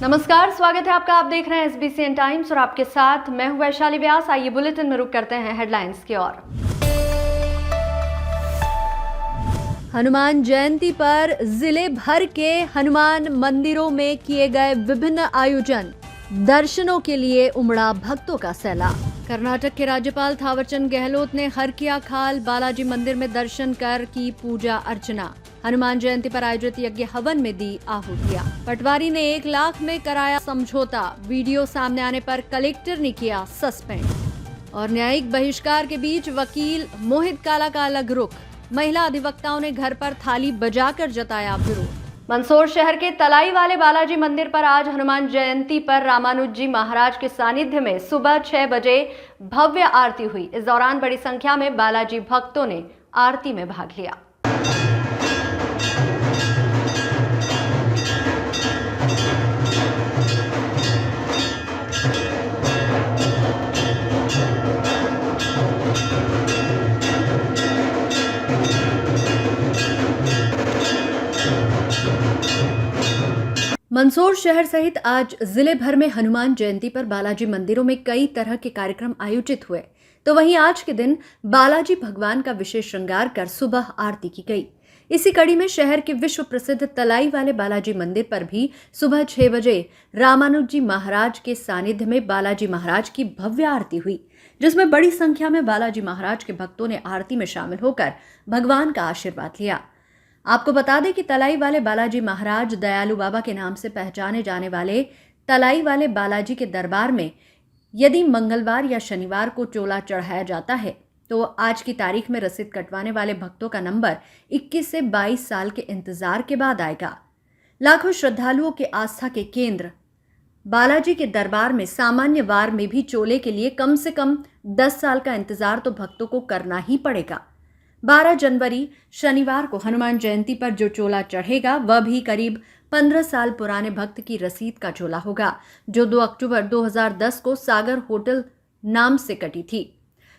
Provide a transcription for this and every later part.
नमस्कार, स्वागत है आपका। आप देख रहे हैं SBCN टाइम्स और आपके साथ मैं हूं वैशाली व्यास। आइए बुलेटिन में रुक करते हैं हेडलाइंस की ओर। हनुमान जयंती पर जिले भर के हनुमान मंदिरों में किए गए विभिन्न आयोजन, दर्शनों के लिए उमड़ा भक्तों का सैलाब। कर्नाटक के राज्यपाल थावरचंद गहलोत ने हरकिया खाल बालाजी मंदिर में दर्शन कर की पूजा अर्चना। हनुमान जयंती पर आयोजित यज्ञ हवन में दी आहुतियां। पटवारी ने 1 लाख में कराया समझौता, वीडियो सामने आने पर कलेक्टर ने किया सस्पेंड। और न्यायिक बहिष्कार के बीच वकील मोहित काला का अलग रुख, महिला अधिवक्ताओं ने घर पर थाली बजाकर जताया विरोध। मंदसौर शहर के तलाई वाले बालाजी मंदिर पर आज हनुमान जयंती पर रामानुज जी महाराज के सानिध्य में सुबह 6 बजे भव्य आरती हुई। इस दौरान बड़ी संख्या में बालाजी भक्तों ने आरती में भाग लिया। मंदसौर शहर सहित आज जिले भर में हनुमान जयंती पर बालाजी मंदिरों में कई तरह के कार्यक्रम आयोजित हुए, तो वहीं आज के दिन बालाजी भगवान का विशेष श्रृंगार कर सुबह आरती की गई। इसी कड़ी में शहर के विश्व प्रसिद्ध तलाई वाले बालाजी मंदिर पर भी सुबह 6 बजे रामानुज जी महाराज के सानिध्य में बालाजी महाराज की भव्य आरती हुई, जिसमें बड़ी संख्या में बालाजी महाराज के भक्तों ने आरती में शामिल होकर भगवान का आशीर्वाद लिया। आपको बता दें कि तलाई वाले बालाजी महाराज दयालु बाबा के नाम से पहचाने जाने वाले तलाई वाले बालाजी के दरबार में यदि मंगलवार या शनिवार को चोला चढ़ाया जाता है तो आज की तारीख में रसीद कटवाने वाले भक्तों का नंबर 21 से 22 साल के इंतजार के बाद आएगा। लाखों श्रद्धालुओं के आस्था के केंद्र बालाजी के दरबार में सामान्य वार में भी चोले के लिए कम से कम 10 साल का इंतजार तो भक्तों को करना ही पड़ेगा। 12 जनवरी शनिवार को हनुमान जयंती पर जो चोला चढ़ेगा वह भी करीब 15 साल पुराने भक्त की रसीद का चोला होगा, जो 2 अक्टूबर 2010 को सागर होटल नाम से कटी थी।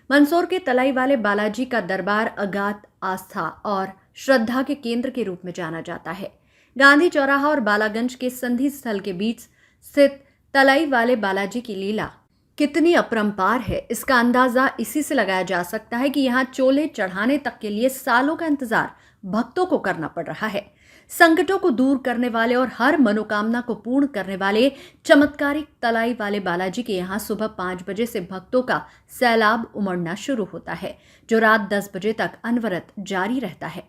मंदसौर के तलाई वाले बालाजी का दरबार अगाध आस्था और श्रद्धा के केंद्र के रूप में जाना जाता है। गांधी चौराहा और बालागंज के संधि स्थल के बीच स्थित तलाई वाले बालाजी की लीला कितनी अपरंपार है, इसका अंदाजा इसी से लगाया जा सकता है कि यहाँ चोले चढ़ाने तक के लिए सालों का इंतजार भक्तों को करना पड़ रहा है। संकटों को दूर करने वाले और हर मनोकामना को पूर्ण करने वाले चमत्कारिक तलाई वाले बालाजी के यहाँ सुबह 5 बजे से भक्तों का सैलाब उमड़ना शुरू होता है, जो रात 10 बजे तक अनवरत जारी रहता है।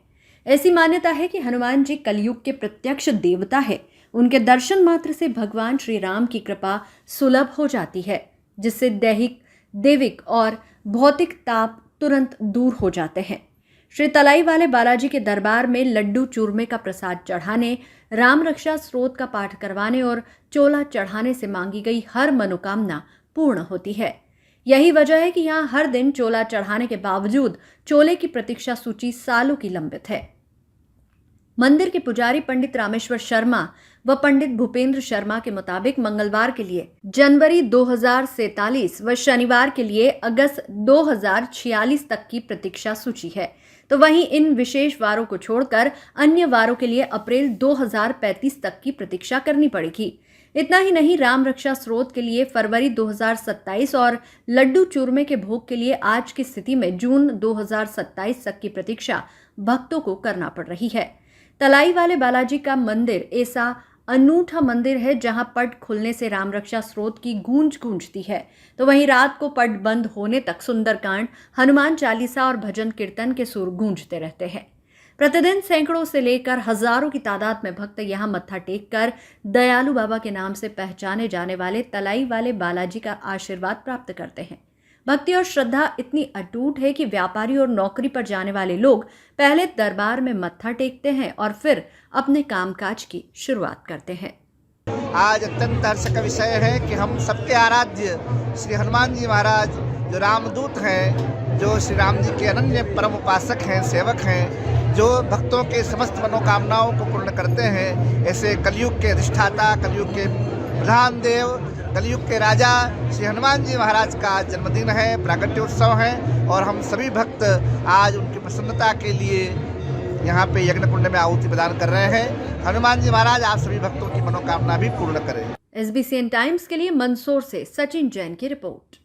ऐसी मान्यता है कि हनुमान जी कलयुग के प्रत्यक्ष देवता है। उनके दर्शन मात्र से भगवान श्री राम की कृपा सुलभ हो जाती है, जिससे दैहिक, देविक और भौतिक ताप तुरंत दूर हो जाते हैं। श्री तलाई वाले बालाजी के दरबार में लड्डू चूरमे का प्रसाद चढ़ाने, राम रक्षा स्रोत का पाठ करवाने और चोला चढ़ाने से मांगी गई हर मनोकामना पूर्ण होती है। यही वजह है कि यहाँ हर दिन चोला चढ़ाने के बावजूद चोले की प्रतीक्षा सूची सालों की लंबित है। मंदिर के पुजारी पंडित रामेश्वर शर्मा व पंडित भूपेंद्र शर्मा के मुताबिक मंगलवार के लिए जनवरी 2047 व शनिवार के लिए अगस्त 2046 तक की प्रतीक्षा सूची है, तो वहीं इन विशेष वारों को छोड़कर अन्य वारों के लिए अप्रैल 2035 तक की प्रतीक्षा करनी पड़ेगी। इतना ही नहीं, राम रक्षा स्रोत के लिए फरवरी 2027 और लड्डू चूरमे के भोग के लिए आज की स्थिति में जून 2027 तक की प्रतीक्षा भक्तों को करना पड़ रही है। तलाई वाले बालाजी का मंदिर ऐसा अनूठा मंदिर है जहां पट खुलने से राम रक्षा स्रोत की गूंज गूंजती है, तो वहीं रात को पट बंद होने तक सुंदरकांड, हनुमान चालीसा और भजन कीर्तन के सुर गूंजते रहते हैं। प्रतिदिन सैकड़ों से लेकर हजारों की तादाद में भक्त यहां मत्था टेक कर दयालु बाबा के नाम से पहचाने जाने वाले तलाई वाले बालाजी का आशीर्वाद प्राप्त करते हैं। भक्ति और श्रद्धा इतनी अटूट है कि व्यापारी और नौकरी पर जाने वाले लोग पहले दरबार में मत्था टेकते हैं और फिर अपने कामकाज की शुरुआत करते हैं। आज अत्यंत हर्ष का विषय है कि हम सबके आराध्य श्री हनुमान जी महाराज जो रामदूत हैं, जो श्री राम जी के अनन्य परम उपासक हैं, सेवक हैं, जो भक्तों के समस्त मनोकामनाओं को पूर्ण करते हैं, ऐसे कलयुग के अधिष्ठाता, कलयुग के प्रधान देव, कलयुग के राजा श्री हनुमान जी महाराज का जन्मदिन है, प्राकट्योत्सव है और हम सभी भक्त आज उनकी प्रसन्नता के लिए यहाँ पे यज्ञ कुंड में आहुति प्रदान कर रहे हैं। हनुमान जी महाराज आप सभी भक्तों की मनोकामना भी पूर्ण करें। SBCN टाइम्स के लिए मंदसौर से सचिन जैन की रिपोर्ट।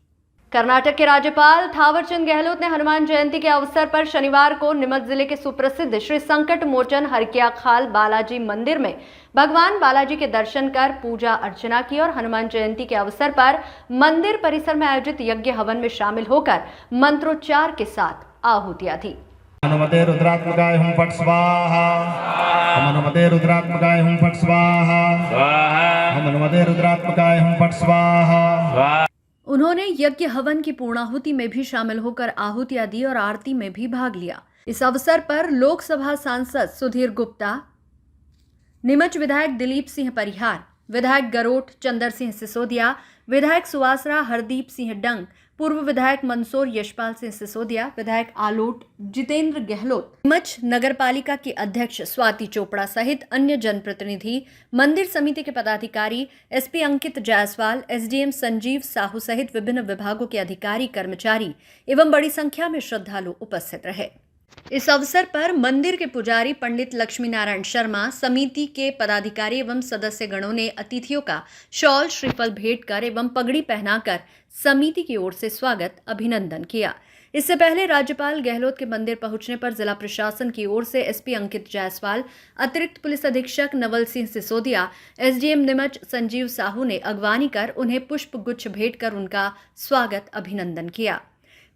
कर्नाटक के राज्यपाल थावरचंद गहलोत ने हनुमान जयंती के अवसर पर शनिवार को नीमच जिले के सुप्रसिद्ध श्री संकट मोचन हरकियाखाल बालाजी मंदिर में भगवान बालाजी के दर्शन कर पूजा अर्चना की और हनुमान जयंती के अवसर पर मंदिर परिसर में आयोजित यज्ञ हवन में शामिल होकर मंत्रोच्चार के साथ आहुतियां दी। हनुमते रुद्रात्मकाय हुम फट स्वाहा। हनुमते रुद्रात्मकाय हुम फट स्वाहा। हनुमते रुद्रात्मकाय हुम फट स्वाहा। उन्होंने यज्ञ हवन की पूर्णाहुति में भी शामिल होकर आहुतियां दी और आरती में भी भाग लिया। इस अवसर पर लोकसभा सांसद सुधीर गुप्ता, नीमच विधायक दिलीप सिंह परिहार, विधायक गरोट चंदर सिंह सिसोदिया, विधायक सुवासरा हरदीप सिंह डंग, पूर्व विधायक मंदसौर यशपाल सिंह सिसोदिया, विधायक आलोट जितेंद्र गहलोत, नीमच नगर पालिका की अध्यक्ष स्वाति चोपड़ा सहित अन्य जनप्रतिनिधि, मंदिर समिति के पदाधिकारी, एसपी अंकित जायसवाल, एसडीएम संजीव साहू सहित विभिन्न विभागों के अधिकारी, कर्मचारी एवं बड़ी संख्या में श्रद्धालु उपस्थित रहे। इस अवसर पर मंदिर के पुजारी पंडित लक्ष्मी नारायण शर्मा, समिति के पदाधिकारी एवं सदस्य गणों ने अतिथियों का शॉल श्रीफल भेंट कर एवं पगड़ी पहनाकर समिति की ओर से स्वागत अभिनंदन किया। इससे पहले राज्यपाल गहलोत के मंदिर पहुंचने पर जिला प्रशासन की ओर से एसपी अंकित जायसवाल, अतिरिक्त पुलिस अधीक्षक नवल सिंह सिसोदिया, एसडीएम नीमच संजीव साहू ने अगवानी कर उन्हें पुष्प गुच्छ भेंट कर उनका स्वागत अभिनंदन किया।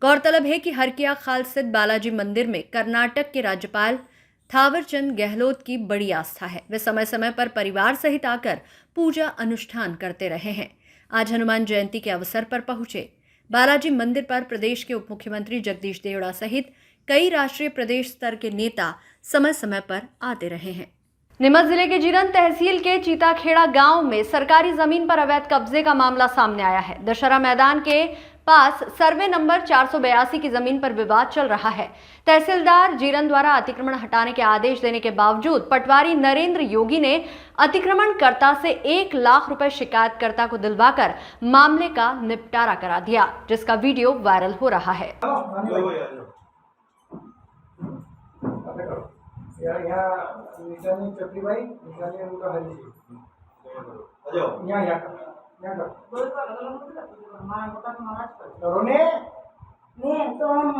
गौरतलब है कि हरकियाखाल स्थित बालाजी मंदिर में कर्नाटक के राज्यपाल थावरचंद गहलोत की बड़ी आस्था है। वे समय समय पर परिवार सहित आकर पूजा अनुष्ठान करते रहे हैं। आज हनुमान जयंती के अवसर पर पहुंचे बालाजी मंदिर पर प्रदेश के उप मुख्यमंत्री जगदीश देवड़ा सहित कई राष्ट्रीय प्रदेश स्तर के नेता समय समय पर आते रहे हैं। नीमच जिले के जीरन तहसील के चीताखेड़ा गांव में सरकारी जमीन पर अवैध कब्जे का मामला सामने आया है। दशहरा मैदान के पास सर्वे नंबर 482 की जमीन पर विवाद चल रहा है। तहसीलदार जीरन द्वारा अतिक्रमण हटाने के आदेश देने के बावजूद पटवारी नरेंद्र योगी ने अतिक्रमणकर्ता से 1 लाख रुपए शिकायतकर्ता को दिलवाकर मामले का निपटारा करा दिया, जिसका वीडियो वायरल हो रहा है। तो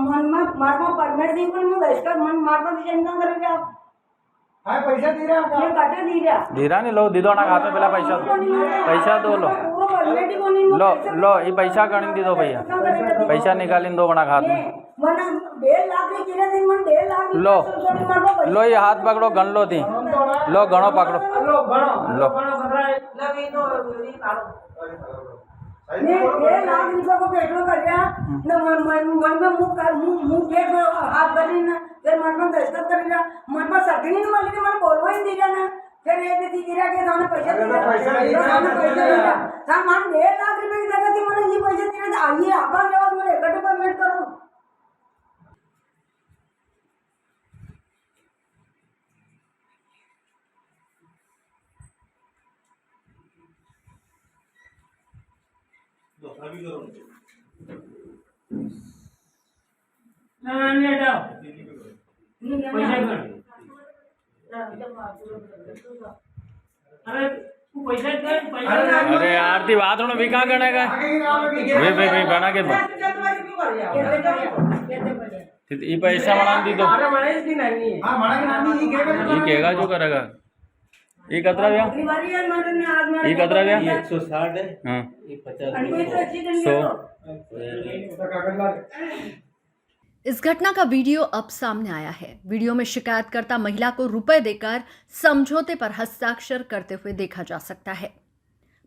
मन मारमा परमिट दी पण मग इसका मन मारमा दिशेने करे क्या हां पैसा दे रहा है ये काटे दे रहा नहीं लो दीदो ना खाते पहला पैसा दो लो ये पैसा गणी दी दो भैया पैसा निकाली दो बना खाते मन 1.5 लाख रे किने दिन मन 1.5 लाख लो ये हाथ पकड़ो गण लो दी लो गणो पकड़ो लो लगी तो ने 1.5 लाख रुपया को पेट्रोल कर गया न मन में मुंह के हाथ बनी ना फिर मन में दस्तखत कर दिया मन में सटनी नहीं माली के मन बोलवा ही दिया ना फिर ये दी गिरा के सामने पैसा दिया था मन 1.5 लाख रुपए की जगह थी मैंने ये पैसे दिए आइए आपा लेवा मेरे इकट्ठे परमिट करो अरे आरती बात होना भी कहाँ गणेगा वे गणा के ये पैसा बना दी दो ये कहेगा जो करेगा ये कतरा गया ये कतरा गया 160 है हाँ ये 50 इस घटना का वीडियो अब सामने आया है। वीडियो में शिकायतकर्ता महिला को रुपए देकर समझौते पर हस्ताक्षर करते हुए देखा जा सकता है।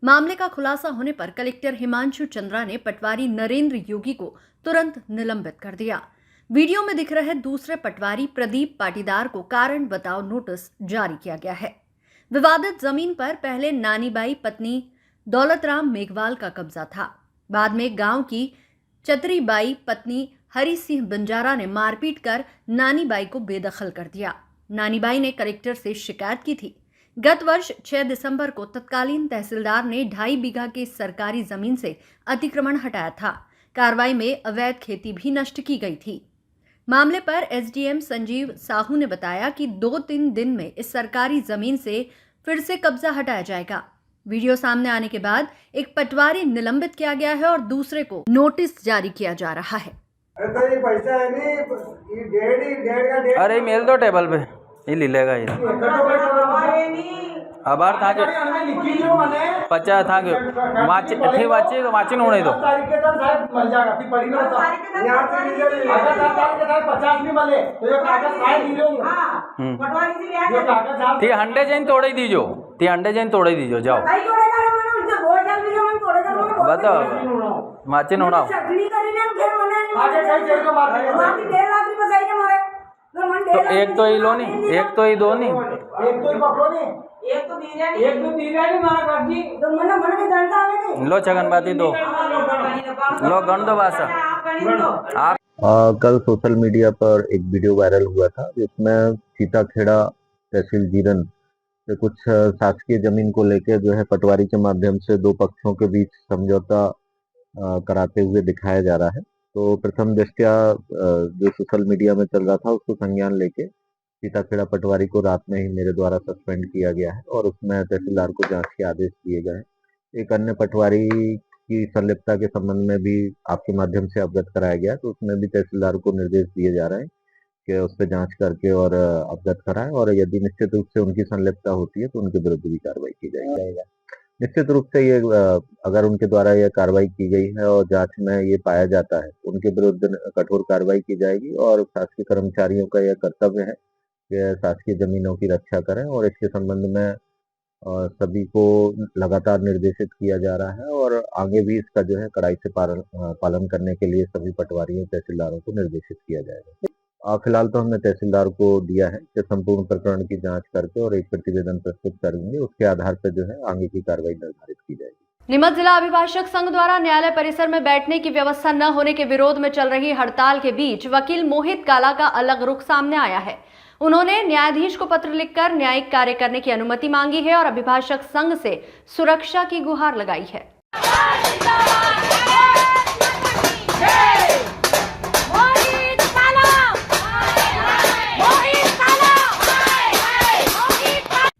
मामले का खुलासा होने पर कलेक्टर हिमांशु चंद्रा ने पटवारी नरेंद्र योगी को तुरंत निलंबित कर दिया। वीडियो में दिख रहे दूसरे पटवारी प्रदीप पाटीदार को कारण बताओ नोटिस जारी किया गया है। विवादित जमीन पर पहले नानीबाई पत्नी दौलतराम मेघवाल का कब्जा था। बाद में गांव की चतरीबाई पत्नी हरि सिंह बंजारा ने मारपीट कर नानीबाई को बेदखल कर दिया। नानीबाई ने कलेक्टर से शिकायत की थी। गत वर्ष 6 दिसंबर को तत्कालीन तहसीलदार ने 2.5 बीघा की सरकारी जमीन से अतिक्रमण हटाया था। कार्रवाई में अवैध खेती भी नष्ट की गई थी। मामले पर एसडीएम संजीव साहू ने बताया कि 2-3 दिन में इस सरकारी जमीन से फिर से कब्जा हटाया जाएगा। वीडियो सामने आने के बाद एक पटवारी निलंबित किया गया है और दूसरे को नोटिस जारी किया जा रहा है। अरे ये मेल दो टेबल पे, ये ले लेगा ये। आभार था के 50 था के वाची थी वाची तो वाची होने दो। थी हंडे जैन तोड़े ही दीजो, थी हंडे जैन तोड़े ही दीजो, जाओ बताओ माची होना। तो एक तो ही लो नहीं, एक तो ही दो नहीं, लो छगन बाती दो, लो गण दो बासा आप। कल सोशल मीडिया पर एक वीडियो वायरल हुआ था जिसमें सीताखेड़ा तहसील जीरन से कुछ शासकीय जमीन को लेकर जो है पटवारी के माध्यम से दो पक्षों के बीच समझौता कराते हुए दिखाया जा रहा है। तो प्रथम दृष्टया जो सोशल मीडिया में चल रहा था उसको संज्ञान लेके सीताखेड़ा पटवारी को रात में ही मेरे द्वारा सस्पेंड किया गया है और उसमें तहसीलदार को जांच के आदेश दिए गए हैं। एक अन्य पटवारी की संलिप्तता के संबंध में भी आपके माध्यम से अवगत कराया गया, तो उसमें भी तहसीलदार को निर्देश दिए जा रहे हैं कि उस पर जांच करके और अवगत कराएं और यदि निश्चित रूप से उनकी संलिप्तता होती है तो उनके विरुद्ध भी कार्रवाई की जाएगी। निश्चित रूप से ये अगर उनके द्वारा यह कार्रवाई की गई है और जांच में ये पाया जाता है तो उनके विरुद्ध कठोर कार्रवाई की जाएगी और शासकीय कर्मचारियों का यह कर्तव्य है कि शासकीय जमीनों की रक्षा करें और इसके संबंध में सभी को लगातार निर्देशित किया जा रहा है और आगे भी इसका जो है कड़ाई से पालन करने के लिए सभी पटवारियों तहसीलदारों को निर्देशित किया जाएगा। फिलहाल तो हमने तहसीलदार को दिया है कि संपूर्ण प्रकरण की जांच करके और एक प्रतिवेदन प्रस्तुत करेंगे, उसके आधार पर जो है आगे की कार्रवाई निर्धारित की जाएगी। नीमच जिला अभिभाषक संघ द्वारा न्यायालय परिसर में बैठने की व्यवस्था न होने के विरोध में चल रही हड़ताल के बीच वकील मोहित काला का अलग रुख सामने आया है। उन्होंने न्यायाधीश को पत्र लिखकर न्यायिक कार्य करने की अनुमति मांगी है और अभिभाषक संघ से सुरक्षा की गुहार लगाई है।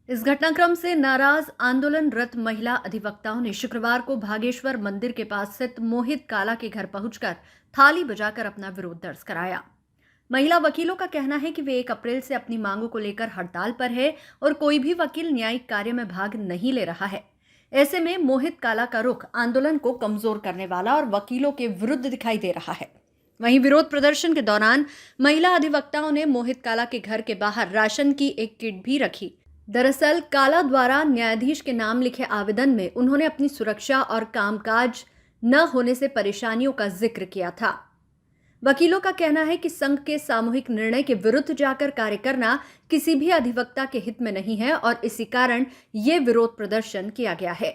इस घटनाक्रम से नाराज आंदोलनरत महिला अधिवक्ताओं ने शुक्रवार को भागेश्वर मंदिर के पास स्थित मोहित काला के घर पहुंचकर थाली बजाकर अपना विरोध दर्ज कराया। महिला वकीलों का कहना है कि वे 1 अप्रैल से अपनी मांगों को लेकर हड़ताल पर है और कोई भी वकील न्यायिक कार्य में भाग नहीं ले रहा है। ऐसे में मोहित काला का रुख आंदोलन को कमजोर करने वाला और वकीलों के विरुद्ध दिखाई दे रहा है। वहीं विरोध प्रदर्शन के दौरान महिला अधिवक्ताओं ने मोहित काला के घर के बाहर राशन की एक किट भी रखी। दरअसल काला द्वारा न्यायाधीश के नाम लिखे आवेदन में उन्होंने अपनी सुरक्षा और कामकाज न होने से परेशानियों का जिक्र किया था। वकीलों का कहना है कि संघ के सामूहिक निर्णय के विरुद्ध जाकर कार्य करना किसी भी अधिवक्ता के हित में नहीं है और इसी कारण ये विरोध प्रदर्शन किया गया है।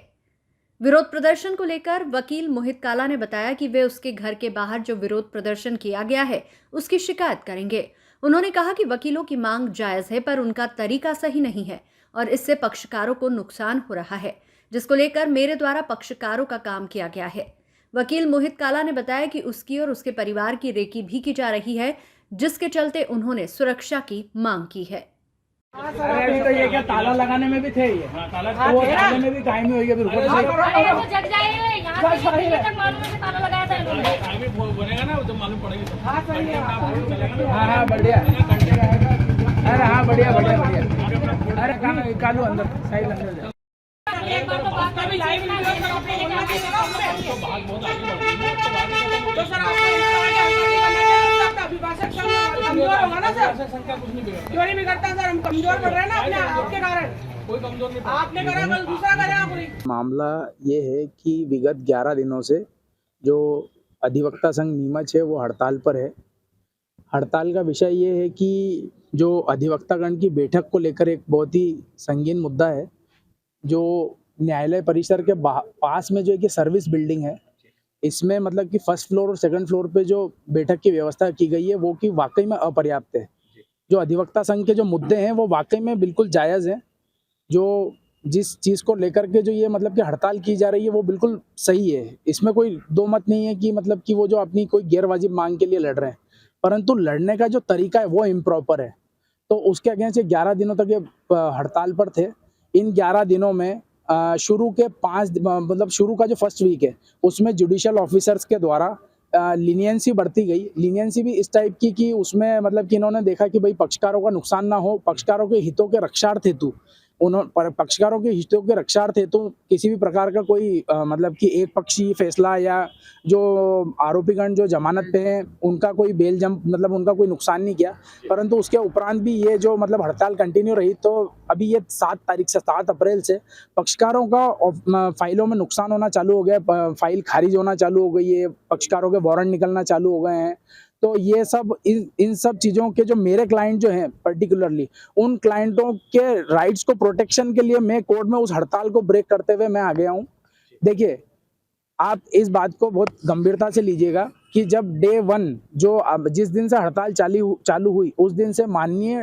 विरोध प्रदर्शन को लेकर वकील मोहित काला ने बताया कि वे उसके घर के बाहर जो विरोध प्रदर्शन किया गया है उसकी शिकायत करेंगे। उन्होंने कहा कि वकीलों की मांग जायज है पर उनका तरीका सही नहीं है और इससे पक्षकारों को नुकसान हो रहा है, जिसको लेकर मेरे द्वारा पक्षकारों का काम किया गया है। वकील मोहित काला ने बताया कि उसकी और उसके परिवार की रेकी भी की जा रही है, जिसके चलते उन्होंने सुरक्षा की मांग की है। अभी तो ये क्या ताला लगाने में भी थे ये, वो ताले में भी कायमी हुई है। जग जाएगा यहाँ से मालूम है ताला लगाया था इन्होंने, बनेगा ना जब मालूम पड़ेगा। हाँ बढ़िया, अरे हाँ बढ़िया बढ़िया बढ़िया। अरे कालू अंदर साइड अंदर एक बार तो बात का भी लाइव वीडियो तो सर आपको अभिभाषक कमजोर होगा ना सर, क्यों नहीं बिगड़ता सर, हम कमजोर पड़ रहे हैं ना अपने आपके कारण। कोई कमजोर नहीं, आपने करा कल दूसरा करेगा पूरी। मामला ये है कि विगत 11 दिनों से जो अधिवक्ता संघ नीमच है वो हड़ताल पर है। हड़ताल का विषय ये है कि जो अधिवक्तागण की बैठक को लेकर एक बहुत ही संगीन मुद्दा है। जो न्यायालय परिसर के पास में जो एक सर्विस बिल्डिंग है, इसमें मतलब कि फर्स्ट फ्लोर और सेकंड फ्लोर पे जो बैठक की व्यवस्था की गई है वो कि वाकई में अपर्याप्त है। जो अधिवक्ता संघ के जो मुद्दे हैं वो वाकई में बिल्कुल जायज़ हैं। जो जिस चीज़ को लेकर के जो ये मतलब कि हड़ताल की जा रही है वो बिल्कुल सही है, इसमें कोई दो मत नहीं है कि मतलब कि वो जो अपनी कोई गैरवाजिब मांग के लिए लड़ रहे हैं, परंतु लड़ने का जो तरीका है वो इम्प्रॉपर है। तो उसके अगेंस्ट 11 दिनों तक ये हड़ताल पर थे। इन 11 दिनों में शुरू के 5 मतलब शुरू का जो फर्स्ट वीक है उसमें जुडिशियल ऑफिसर्स के द्वारा लीनियंसी बढ़ती गई। लीनियंसी भी इस टाइप की कि उसमें मतलब कि इन्होंने देखा कि भाई पक्षकारों का नुकसान ना हो, पक्षकारों के हितों के रक्षार्थ हेतु पक्षकारों के हितों के रक्षार्थ हेतु किसी भी प्रकार का कोई मतलब कि एक पक्षीय फैसला या जो आरोपीगण जो जमानत पे हैं उनका कोई बेल जंप मतलब उनका कोई नुकसान नहीं किया। परंतु उसके उपरांत भी ये जो मतलब हड़ताल कंटिन्यू रही, तो अभी ये 7 अप्रैल से पक्षकारों का फाइलों में नुकसान होना चालू हो गया, फाइल खारिज होना चालू हो गई है, पक्षकारों के वारंट निकलना चालू हो गए हैं। तो ये सब इन सब चीज़ों के जो मेरे क्लाइंट जो हैं पर्टिकुलरली उन क्लाइंटों के राइट्स को प्रोटेक्शन के लिए मैं कोर्ट में उस हड़ताल को ब्रेक करते हुए मैं आ गया हूँ। देखिए, आप इस बात को बहुत गंभीरता से लीजिएगा कि जब डे 1 जो जिस दिन से हड़ताल चालू हुई उस दिन से माननीय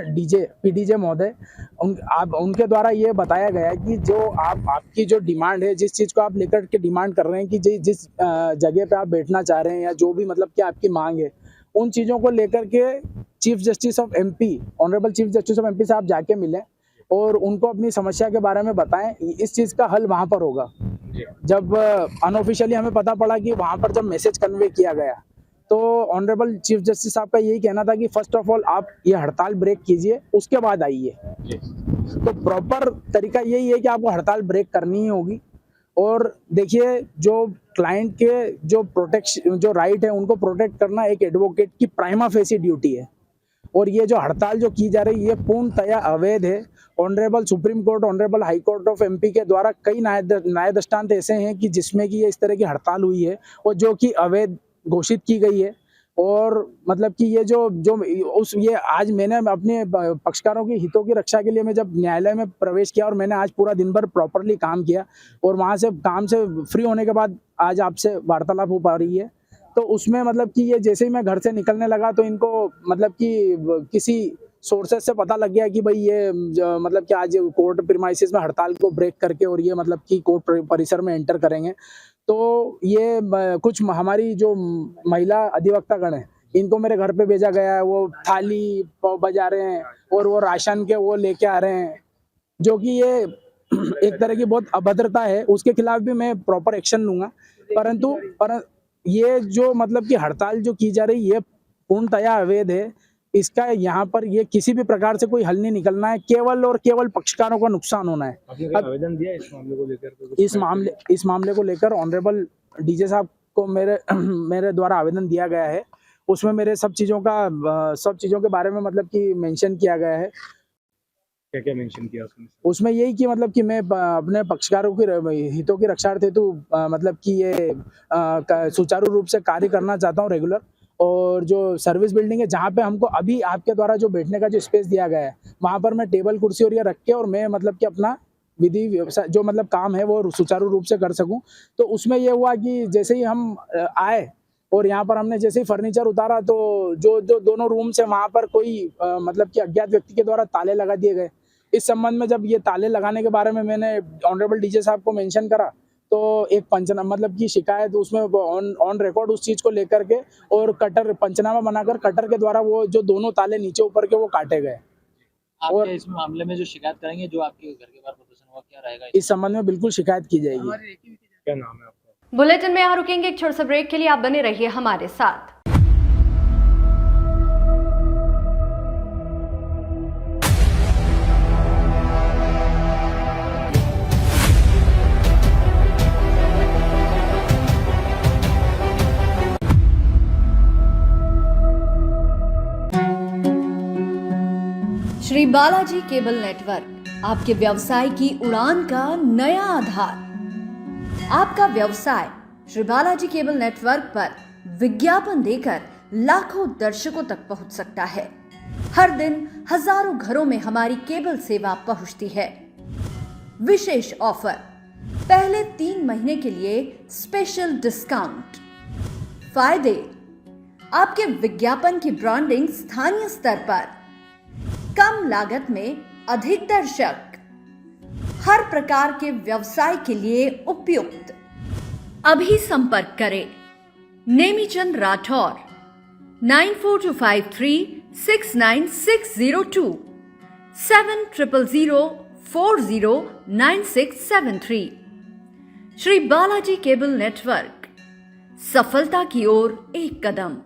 पीडीजे महोदय उनके द्वारा ये बताया गया कि जो आपकी जो डिमांड है, जिस चीज़ को आप लेकर के डिमांड कर रहे हैं कि जिस जगह पे आप बैठना चाह रहे हैं या जो भी मतलब कि आपकी मांग है, उन चीज़ों को लेकर के chief justice of MP, honourable chief justice of MP से आप जाके मिलें और उनको अपनी समस्या के बारे में बताएं। इस चीज़ का हल वहाँ पर होगा। जब अनऑफिशियली हमें पता पड़ा कि वहाँ पर जब मैसेज कन्वे किया गया तो ऑनरेबल चीफ जस्टिस साहब का यही कहना था कि फर्स्ट ऑफ ऑल आप ये हड़ताल ब्रेक कीजिए, उसके बाद आइए। तो प्रॉपर तरीका यही है कि आपको हड़ताल ब्रेक करनी ही होगी। और देखिए, जो क्लाइंट के जो राइट है उनको प्रोटेक्ट करना एक एडवोकेट की प्राइमा फेसी ड्यूटी है। और ये जो हड़ताल जो की जा रही है ये पूर्णतया अवैध है। Honourable supreme court, honourable high court of MP के द्वारा कई न्याय दृष्टांत ऐसे हैं कि जिसमें कि ये इस तरह की हड़ताल हुई है और जो कि अवैध घोषित की गई है। और मतलब कि ये ये आज मैंने अपने पक्षकारों के हितों की रक्षा के लिए मैं जब न्यायालय में प्रवेश किया और मैंने आज पूरा दिन भर प्रॉपरली काम किया और वहाँ से काम से फ्री होने के बाद आज आपसे वार्तालाप हो पा रही है। तो उसमें मतलब कि ये जैसे ही मैं घर से निकलने लगा तो इनको मतलब कि किसी सोर्सेज से पता लग गया कि भाई ये मतलब कि आज कोर्ट प्रीमाइसेस में हड़ताल को ब्रेक करके और ये मतलब कि कोर्ट परिसर में एंटर करेंगे। तो ये कुछ हमारी जो महिला अधिवक्तागण है इनको मेरे घर पे भेजा गया है। वो थाली बजा रहे हैं और वो राशन के वो लेके आ रहे हैं, जो कि ये एक तरह की बहुत अभद्रता है। उसके खिलाफ भी मैं प्रॉपर एक्शन लूंगा। परंतु ये जो मतलब कि हड़ताल जो की जा रही है पूर्णतया अवैध है। इसका यहाँ पर ये किसी भी प्रकार से कोई हल नहीं निकलना है, केवल और केवल पक्षकारों का नुकसान होना है। आवेदन दिया इस मामले को लेकर? इस मामले को लेकर ऑनरेबल डीजे साहब को मेरे द्वारा आवेदन दिया गया है। उसमें मेरे सब चीज़ों के बारे में मतलब कि मेंशन किया गया है। क्या मेंशन किया उसमें यही कि मतलब कि मैं अपने पक्षकारों के हितों की रक्षार्थ हेतु मतलब कि ये सुचारू रूप से कार्य करना चाहता हूँ रेगुलर। और जो सर्विस बिल्डिंग है जहाँ पे हमको अभी आपके द्वारा जो बैठने का जो स्पेस दिया गया है वहाँ पर मैं टेबल कुर्सी और ये रख के और मैं मतलब कि अपना विधि व्यवसाय जो मतलब काम है वो सुचारू रूप से कर सकूं। तो उसमें ये हुआ कि जैसे ही हम आए और यहाँ पर हमने जैसे ही फर्नीचर उतारा तो जो दोनों रूम्स है वहाँ पर कोई मतलब कि अज्ञात व्यक्ति के द्वारा ताले लगा दिए गए। इस संबंध में जब ये ताले लगाने के बारे में मैंने ऑनरेबल डीजे साहब को मेंशन करा तो एक पंचनामा मतलब की शिकायत उसमें ऑन रिकॉर्ड उस चीज़ को लेकर के और पंचनामा बनाकर कटर के द्वारा वो जो दोनों ताले नीचे ऊपर के वो काटे गए। और इस मामले में जो शिकायत करेंगे, जो आपके घर के बाहर प्रदर्शन हुआ, क्या रहेगा इस संबंध में? बिल्कुल शिकायत की जाएगी। क्या नाम है आपका? बुलेटिन में यहाँ रुकेंगे एक छोटे से ब्रेक के लिए। आप बने रहिए हमारे साथ। श्री बालाजी केबल नेटवर्क, आपके व्यवसाय की उड़ान का नया आधार। आपका व्यवसाय श्री बालाजी केबल नेटवर्क पर विज्ञापन देकर लाखों दर्शकों तक पहुंच सकता है। हर दिन हजारों घरों में हमारी केबल सेवा पहुंचती है। विशेष ऑफर, पहले 3 महीने के लिए स्पेशल डिस्काउंट। फायदे, आपके विज्ञापन की ब्रांडिंग स्थानीय स्तर पर, कम लागत में अधिक दर्शक, हर प्रकार के व्यवसाय के लिए उपयुक्त। अभी संपर्क करें नेमीचंद राठौर 9425369602 7000 409673। श्री बालाजी केबल नेटवर्क, सफलता की ओर एक कदम।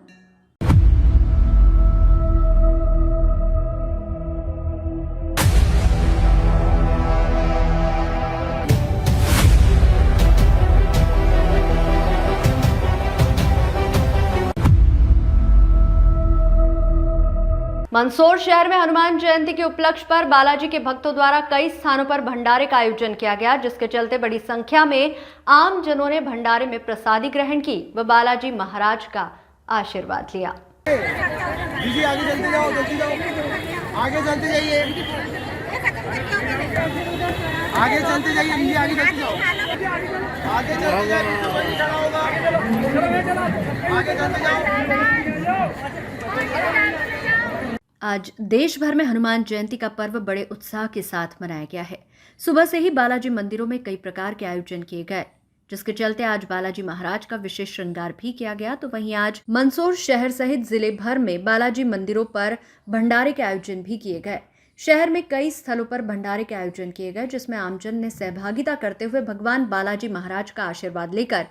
मंदसौर शहर में हनुमान जयंती के उपलक्ष्य पर बालाजी के भक्तों द्वारा कई स्थानों पर भंडारे का आयोजन किया गया, जिसके चलते बड़ी संख्या में आम जनों ने भंडारे में प्रसादी ग्रहण की व बालाजी महाराज का आशीर्वाद लिया। जी आगे चलते जाओ, जल्दी जाओ, आगे चलते जाइए, आगे चलते जाइए, जी आगे चलते जाओ, आगे चलते जाइए, आगे चलते जाओ। आज देश भर में हनुमान जयंती का पर्व बड़े उत्साह के साथ मनाया गया है। सुबह से ही बालाजी मंदिरों में कई प्रकार के आयोजन किए गए, जिसके चलते आज बालाजी महाराज का विशेष श्रृंगार भी किया गया। तो वहीं आज मंदसौर शहर सहित जिले भर में बालाजी मंदिरों पर भंडारे के आयोजन भी किए गए। शहर में कई स्थलों पर भंडारे के आयोजन किए गए, जिसमें आमजन ने सहभागिता करते हुए भगवान बालाजी महाराज का आशीर्वाद लेकर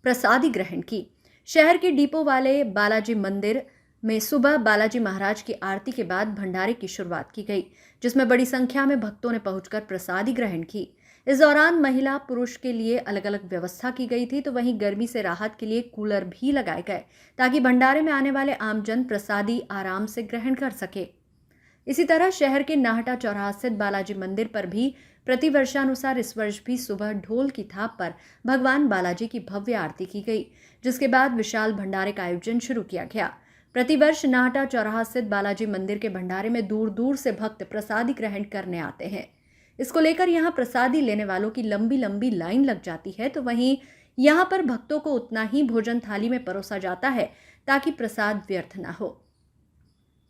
प्रसादी ग्रहण की। शहर के डिपो वाले बालाजी मंदिर में सुबह बालाजी महाराज की आरती के बाद भंडारे की शुरुआत की गई, जिसमें बड़ी संख्या में भक्तों ने पहुंचकर प्रसादी ग्रहण की। इस दौरान महिला पुरुष के लिए अलग अलग व्यवस्था की गई थी। तो वहीं गर्मी से राहत के लिए कूलर भी लगाए गए, ताकि भंडारे में आने वाले आमजन प्रसादी आराम से ग्रहण कर सके। इसी तरह शहर के नाहटा चौराहा स्थित बालाजी मंदिर पर भी प्रतिवर्षानुसार इस वर्ष भी सुबह ढोल की थाप पर भगवान बालाजी की भव्य आरती की गई, जिसके बाद विशाल भंडारे का आयोजन शुरू किया गया। प्रतिवर्ष नाहटा चौराहा स्थित बालाजी मंदिर के भंडारे में दूर दूर से भक्त प्रसादी ग्रहण करने आते हैं। इसको लेकर यहां प्रसादी लेने वालों की लंबी लंबी लाइन लग जाती है। तो वहीं यहां पर भक्तों को उतना ही भोजन थाली में परोसा जाता है, ताकि प्रसाद व्यर्थ ना हो।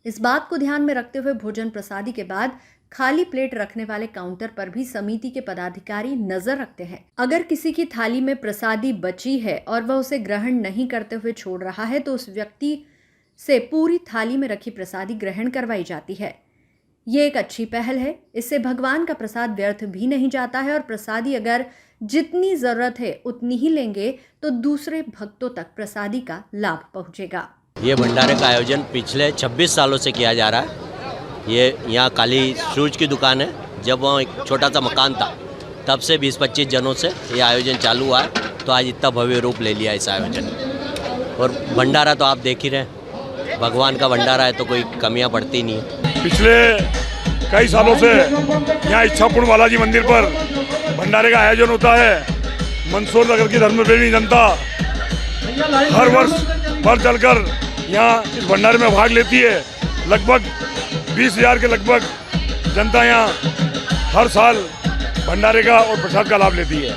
इस बात को ध्यान में रखते हुए भोजन प्रसादी के बाद खाली प्लेट रखने वाले काउंटर पर भी समिति के पदाधिकारी नजर रखते हैं। अगर किसी की थाली में प्रसादी बची है और वह उसे ग्रहण नहीं करते हुए छोड़ रहा है, तो उस व्यक्ति से पूरी थाली में रखी प्रसादी ग्रहण करवाई जाती है। ये एक अच्छी पहल है। इससे भगवान का प्रसाद व्यर्थ भी नहीं जाता है और प्रसादी अगर जितनी जरूरत है उतनी ही लेंगे तो दूसरे भक्तों तक प्रसादी का लाभ पहुंचेगा। ये भंडारे का आयोजन पिछले 26 सालों से किया जा रहा है। ये यहाँ काली शूज की दुकान है। जब वहाँ एक छोटा सा मकान था, तब से 20-25 जनों से ये आयोजन चालू हुआ है। तो आज इतना भव्य रूप ले लिया इस आयोजन। और भंडारा तो आप देख ही रहे, भगवान का भंडारा है तो कोई कमियां पड़ती नहीं है। पिछले कई सालों से यहाँ इच्छापुर बालाजी मंदिर पर भंडारे का आयोजन होता है। मंदसौर नगर की धर्मप्रेमी जनता हर वर्ष बढ़ चढ़कर यहाँ इस भंडारे में भाग लेती है। लगभग 20,000 के लगभग जनता यहाँ हर साल भंडारे का और प्रसाद का लाभ लेती है।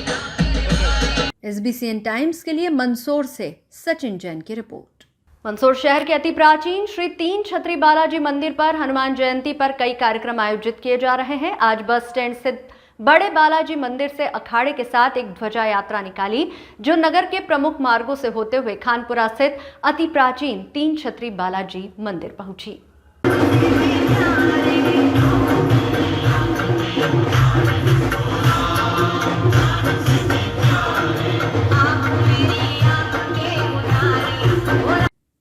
SBCN टाइम्स के लिए मंदसौर से सचिन जैन की रिपोर्ट। मंदसौर शहर के अति प्राचीन श्री तीन छत्री बालाजी मंदिर पर हनुमान जयंती पर कई कार्यक्रम आयोजित किए जा रहे हैं। आज बस स्टैंड स्थित बड़े बालाजी मंदिर से अखाड़े के साथ एक ध्वजा यात्रा निकाली, जो नगर के प्रमुख मार्गों से होते हुए खानपुरा स्थित अति प्राचीन तीन छत्री बालाजी मंदिर पहुंची।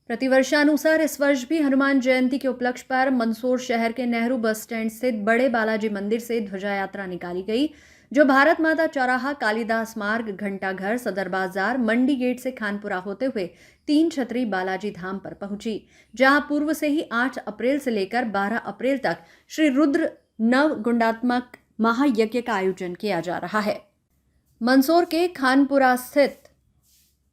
प्रतिवर्षानुसार इस वर्ष भी हनुमान जयंती के उपलक्ष्य पर मंदसौर शहर के नेहरू बस स्टैंड स्थित बड़े बालाजी मंदिर से ध्वजा यात्रा निकाली गई, जो भारत माता चौराहा, कालिदास मार्ग, घंटाघर, सदर बाजार, मंडी गेट से खानपुरा होते हुए तीन छत्री बालाजी धाम पर पहुंची, जहां पूर्व से ही 8 अप्रैल से लेकर 12 अप्रैल तक श्री रुद्र नव गुंडात्मक महायज्ञ का आयोजन किया जा रहा है। मंदसौर के खानपुरा स्थित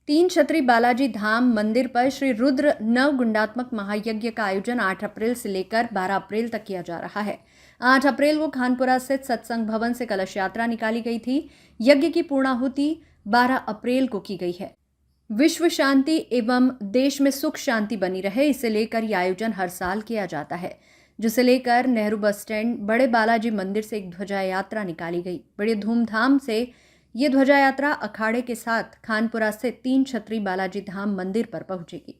तीन छत्री बालाजी धाम मंदिर पर श्री रुद्र नव गुंडात्मक महायज्ञ का आयोजन 8 अप्रैल से लेकर 12 अप्रैल तक किया जा रहा है। 8 अप्रैल को खानपुरा स्थित सत्संग भवन से कलश यात्रा निकाली गई थी। यज्ञ की पूर्णाहुति 12 अप्रैल को की गई है। विश्व शांति एवं देश में सुख शांति बनी रहे, इसे लेकर यह आयोजन हर साल किया जाता है, जिसे लेकर नेहरू बस स्टैंड बड़े बालाजी मंदिर से एक ध्वजा यात्रा निकाली गई। बड़ी धूमधाम से ये ध्वजा यात्रा अखाड़े के साथ खानपुरा से तीन छत्री बालाजी धाम मंदिर पर पहुंचेगी।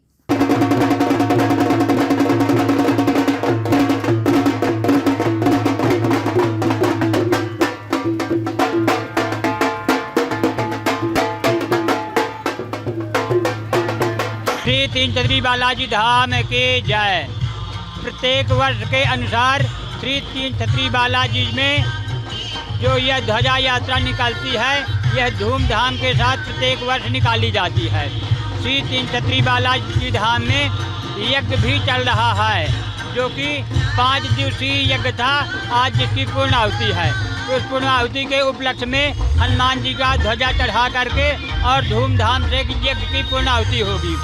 तीन छतरी बालाजी धाम की जय। प्रत्येक वर्ष के अनुसार श्री तीन छतरी बालाजी में जो यह ध्वजा यात्रा निकलती है, यह धूमधाम के साथ प्रत्येक वर्ष निकाली जाती है। श्री तीन छतरी बालाजी धाम में यज्ञ भी चल रहा है, जो कि 5 दिवसीय यज्ञ था, आज जिसकी पूर्णाहुति है। उस पूर्णाहुति के उपलक्ष्य में हनुमान जी का ध्वजा चढ़ा करके और धूमधाम से यज्ञ की पूर्णाहुति होगी।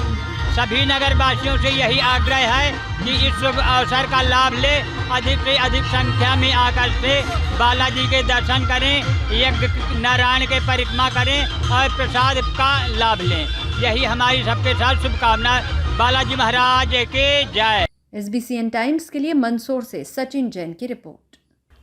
सभी नगरवासियों से यही आग्रह है कि इस शुभ अवसर का लाभ ले, अधिक से अधिक संख्या में आकर से बालाजी के दर्शन करें, यज्ञ नारायण के परिक्रमा करें और प्रसाद का लाभ लें। यही हमारी सबके साथ शुभकामना। बालाजी महाराज के जय। SBCN टाइम्स के लिए मंदसौर से सचिन जैन की रिपोर्ट।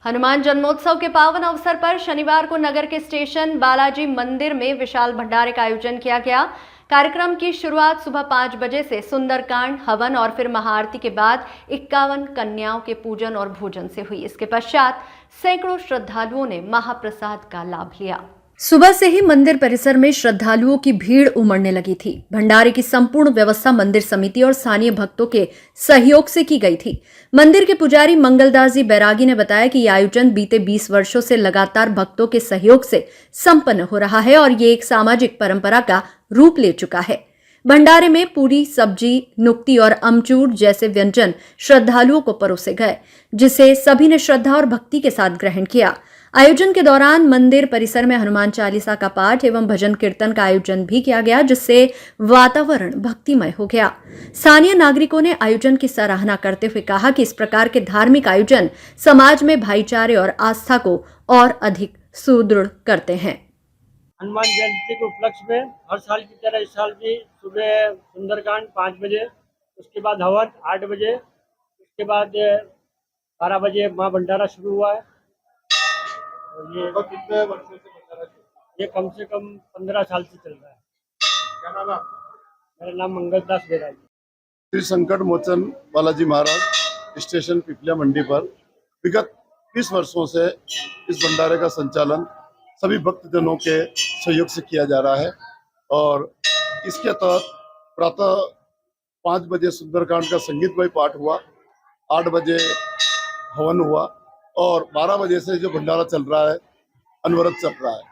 हनुमान जन्मोत्सव के पावन अवसर पर शनिवार को नगर के स्टेशन बालाजी मंदिर में विशाल भंडारे का आयोजन किया गया। कार्यक्रम की शुरुआत सुबह 5 बजे से सुंदरकांड, हवन और फिर महाआरती के बाद 51 कन्याओं के पूजन और भोजन से हुई। इसके पश्चात सैकड़ों श्रद्धालुओं ने महाप्रसाद का लाभ लिया। सुबह से ही मंदिर परिसर में श्रद्धालुओं की भीड़ उमड़ने लगी थी। भंडारे की संपूर्ण व्यवस्था मंदिर समिति और स्थानीय भक्तों के सहयोग से की गई थी। मंदिर के पुजारी मंगलदास जी बैरागी ने बताया कि यह आयोजन बीते 20 वर्षों से लगातार भक्तों के सहयोग से संपन्न हो रहा है और ये एक सामाजिक परंपरा का रूप ले चुका है। भंडारे में पूरी, सब्जी, नुक्ती और अमचूर जैसे व्यंजन श्रद्धालुओं को परोसे गए, जिसे सभी ने श्रद्धा और भक्ति के साथ ग्रहण किया। आयोजन के दौरान मंदिर परिसर में हनुमान चालीसा का पाठ एवं भजन कीर्तन का आयोजन भी किया गया, जिससे वातावरण भक्तिमय हो गया। स्थानीय नागरिकों ने आयोजन की सराहना करते हुए कहा कि इस प्रकार के धार्मिक आयोजन समाज में भाईचारे और आस्था को और अधिक सुदृढ़ करते हैं। हनुमान जयंती के उपलक्ष्य में हर साल की तरह इस साल भी सुबह सुंदरकांड 5 बजे, उसके बाद हवन 8 बजे, उसके बाद 12 बजे माँ भंडारा शुरू हुआ है। और ये कितने वर्षों से भंडारा? ये कम से कम 15 साल से चल रहा है। क्या नाम है? मेरा नाम मंगलदास बैरागी। श्री संकट मोचन बालाजी महाराज स्टेशन पिपलिया मंडी पर विगत 20 वर्षों से इस भंडारे का संचालन सभी भक्तजनों के सहयोग से किया जा रहा है और इसके तहत प्रातः 5 बजे सुंदरकांड का संगीतमय पाठ हुआ, 8 बजे हवन हुआ और 12 बजे से जो भंडारा चल रहा है अनवरत चल रहा है।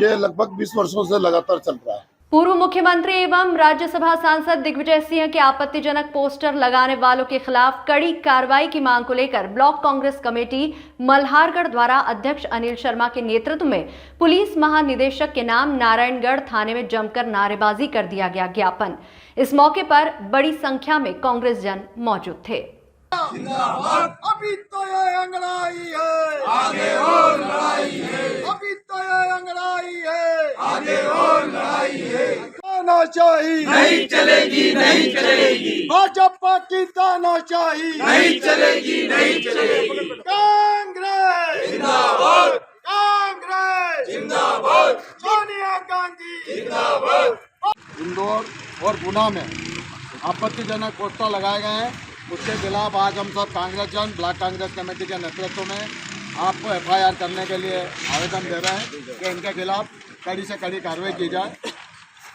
ये लगभग 20 वर्षों से लगातार चल रहा है। पूर्व मुख्यमंत्री एवं राज्यसभा सांसद दिग्विजय सिंह के आपत्तिजनक पोस्टर लगाने वालों के खिलाफ कड़ी कार्रवाई की मांग को लेकर ब्लॉक कांग्रेस कमेटी मल्हारगढ़ द्वारा अध्यक्ष अनिल शर्मा के नेतृत्व में पुलिस महानिदेशक के नाम नारायणगढ़ थाने में जमकर नारेबाजी कर दिया गया ज्ञापन। इस मौके पर बड़ी संख्या में कांग्रेस जन मौजूद थे। अभी तो ये अंगड़ाई है, आगे और लड़ाई है। अभी तो ये अंगड़ाई है, आगे और लड़ाई है। तानाशाही नहीं चलेगी, नहीं चलेगी। भाजपा की तानाशाही नहीं चलेगी, नहीं चलेगी। कांग्रेस जिंदाबाद, कांग्रेस जिंदाबाद, सोनिया गांधी जिंदाबाद। इंदौर और गुना में आपत्तिजनक पोस्टर लगाए गए हैं, उसके खिलाफ आज हम सब कांग्रेस जन ब्लॉक कांग्रेस कमेटी के नेतृत्व में आपको FIR करने के लिए आवेदन दे रहे हैं कि इनके खिलाफ कड़ी से कड़ी कार्रवाई की जाए।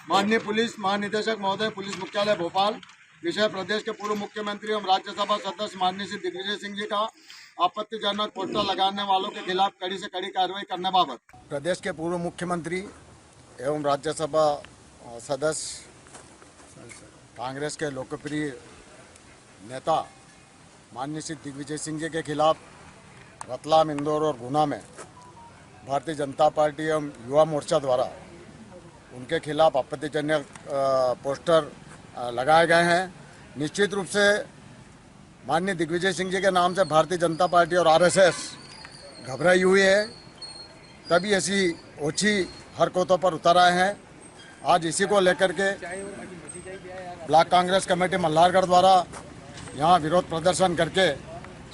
माननीय पुलिस महानिदेशक महोदय, पुलिस मुख्यालय भोपाल, विषय प्रदेश के पूर्व मुख्यमंत्री एवं राज्यसभा सदस्य माननीय श्री दिग्विजय सिंह जी का आपत्तिजनक पोस्टर लगाने वालों के खिलाफ कड़ी से कड़ी कार्रवाई करने बाबत प्रदेश के पूर्व मुख्यमंत्री एवं राज्यसभा सदस्य कांग्रेस के लोकप्रिय नेता माननीय श्री दिग्विजय सिंह जी के खिलाफ रतलाम, इंदौर और गुना में भारतीय जनता पार्टी एवं युवा मोर्चा द्वारा उनके खिलाफ आपत्तिजनक पोस्टर लगाए गए हैं। निश्चित रूप से माननीय दिग्विजय सिंह जी के नाम से भारतीय जनता पार्टी और RSS घबराई हुई है, तभी ऐसी ओछी हरकतों पर उतर आए हैं। आज इसी को लेकर के ब्लॉक कांग्रेस कमेटी मल्हारगढ़ द्वारा यहाँ विरोध प्रदर्शन करके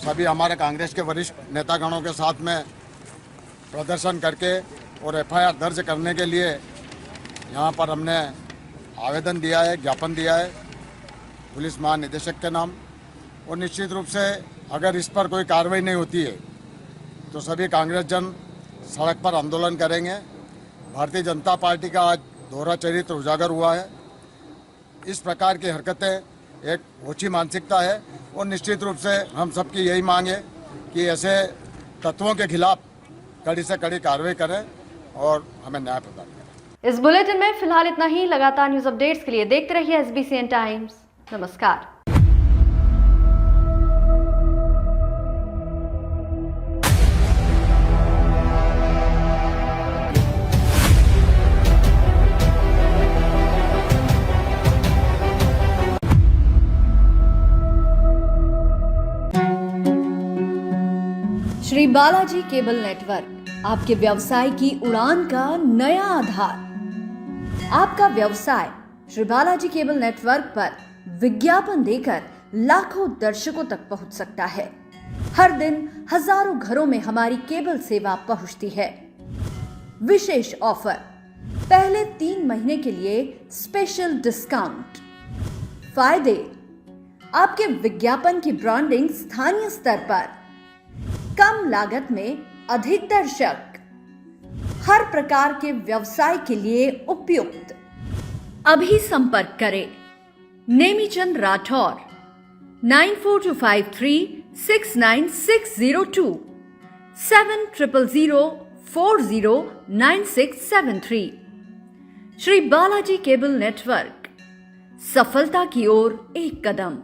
सभी हमारे कांग्रेस के वरिष्ठ नेतागणों के साथ में प्रदर्शन करके और FIR दर्ज करने के लिए यहाँ पर हमने आवेदन दिया है, ज्ञापन दिया है पुलिस महानिदेशक के नाम। और निश्चित रूप से अगर इस पर कोई कार्रवाई नहीं होती है तो सभी कांग्रेस जन सड़क पर आंदोलन करेंगे। भारतीय जनता पार्टी का आज दोहरा चरित्र उजागर हुआ है। इस प्रकार की हरकतें एक ओछी मानसिकता है और निश्चित रूप से हम सबकी यही मांग है कि ऐसे तत्वों के खिलाफ कड़ी से कड़ी कार्रवाई करें और हमें न्याय प्रदान करें। इस बुलेटिन में फिलहाल इतना ही। लगातार न्यूज अपडेट्स के लिए देखते रहिए SBCN टाइम्स। नमस्कार। श्री बालाजी केबल नेटवर्क आपके व्यवसाय की उड़ान का नया आधार। आपका व्यवसाय श्री बालाजी केबल नेटवर्क पर विज्ञापन देकर लाखों दर्शकों तक पहुंच सकता है। हर दिन हजारों घरों में हमारी केबल सेवा पहुंचती है। विशेष ऑफर, पहले 3 महीने के लिए स्पेशल डिस्काउंट। फायदे, आपके विज्ञापन की ब्रांडिंग स्थानीय स्तर पर, कम लागत में अधिक दर्शक, हर प्रकार के व्यवसाय के लिए उपयुक्त। अभी संपर्क करें नेमीचंद राठौर 9425369602 7000409673। श्री बालाजी केबल नेटवर्क, सफलता की ओर एक कदम।